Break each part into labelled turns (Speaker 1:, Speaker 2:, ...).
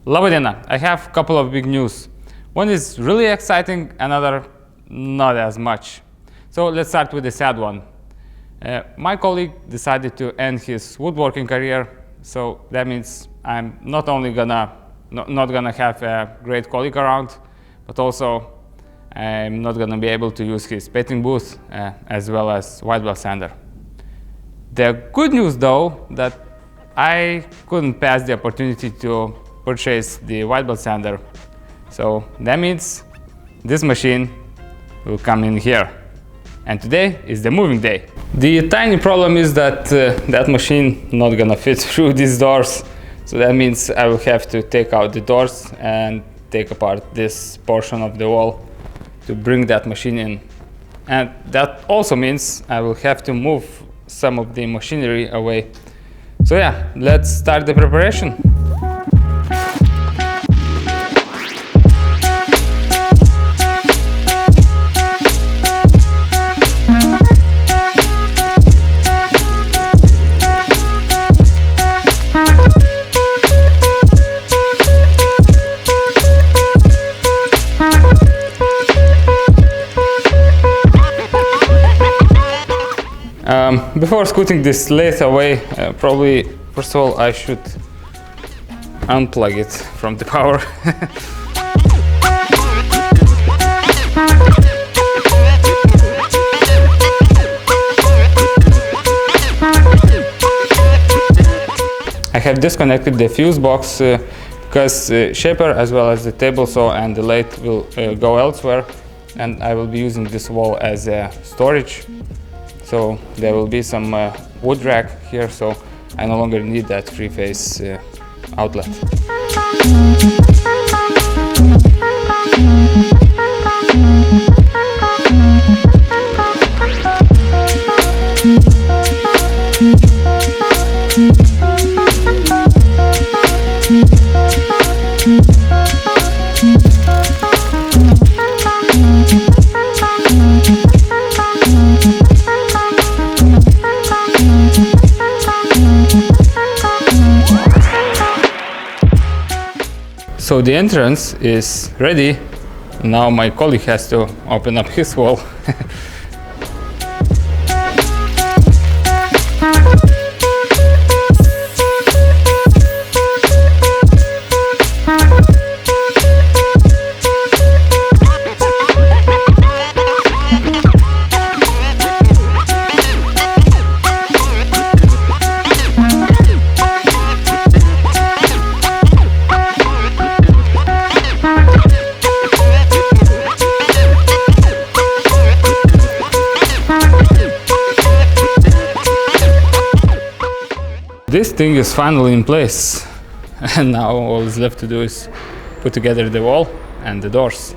Speaker 1: Labadiena! I have a couple of big news. One is really exciting, another not as much. So let's start with the sad one. My colleague decided to end his woodworking career, so that means I'm not only not gonna have a great colleague around, but also I'm not gonna be able to use his painting booth as well as white belt sander. The good news though, that I couldn't pass the opportunity to purchase the white belt sander. So that means this machine will come in here. And today is the moving day. The tiny problem is that that machine not gonna fit through these doors. So that means I will have to take out the doors and take apart this portion of the wall to bring that machine in. And that also means I will have to move some of the machinery away. So yeah, let's start the preparation. Before scooting this lathe away, probably first of all I should unplug it from the power. I have disconnected the fuse box because shaper as well as the table saw and the lathe will go elsewhere, and I will be using this wall as a storage. So there will be some wood rack here, so I no longer need that three-phase outlet. So the entrance is ready. Now my colleague has to open up his wall. This thing is finally in place, and now all is left to do is put together the wall and the doors.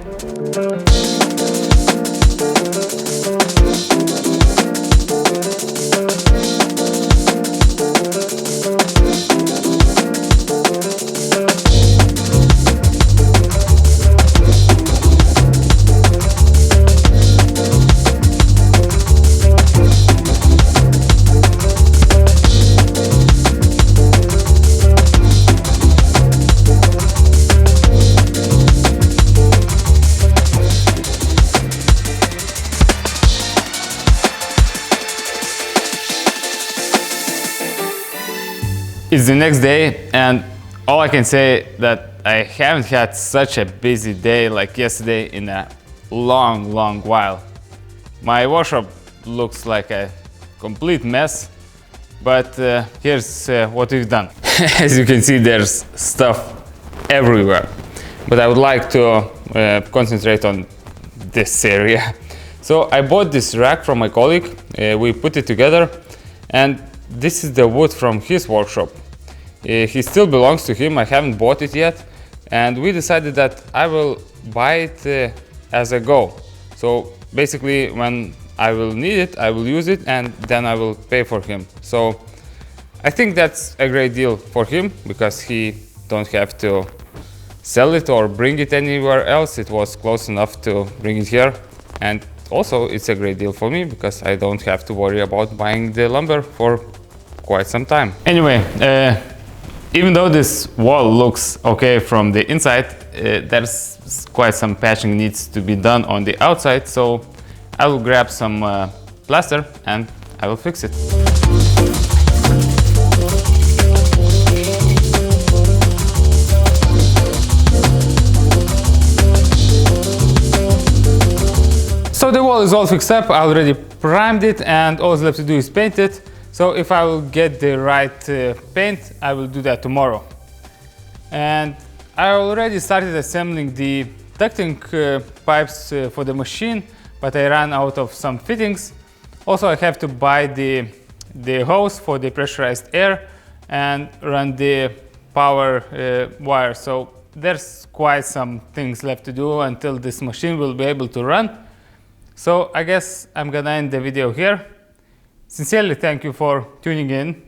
Speaker 1: It's the next day, and all I can say that I haven't had such a busy day like yesterday in a long while. My workshop looks like a complete mess, but here's what we've done. As you can see, there's stuff everywhere, but I would like to concentrate on this area. So I bought this rack from my colleague, we put it together, and this is the wood from his workshop. He still belongs to him, I haven't bought it yet, and we decided that I will buy it as a go. So basically when I will need it, I will use it, and then I will pay for him. So I think that's a great deal for him, because he don't have to sell it or bring it anywhere else. It was close enough to bring it here, and also it's a great deal for me because I don't have to worry about buying the lumber for quite some time. Anyway, Even though this wall looks okay from the inside, there's quite some patching needs to be done on the outside, so I will grab some plaster and I will fix it. So the wall is all fixed up, I already primed it, and all left to do is paint it. So if I will get the right paint, I will do that tomorrow. And I already started assembling the ducting pipes for the machine, but I ran out of some fittings. Also, I have to buy the hose for the pressurized air and run the power wire. So there's quite some things left to do until this machine will be able to run. So I guess I'm gonna end the video here. Sincerely thank you for tuning in,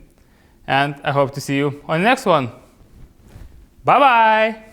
Speaker 1: and I hope to see you on the next one. Bye bye!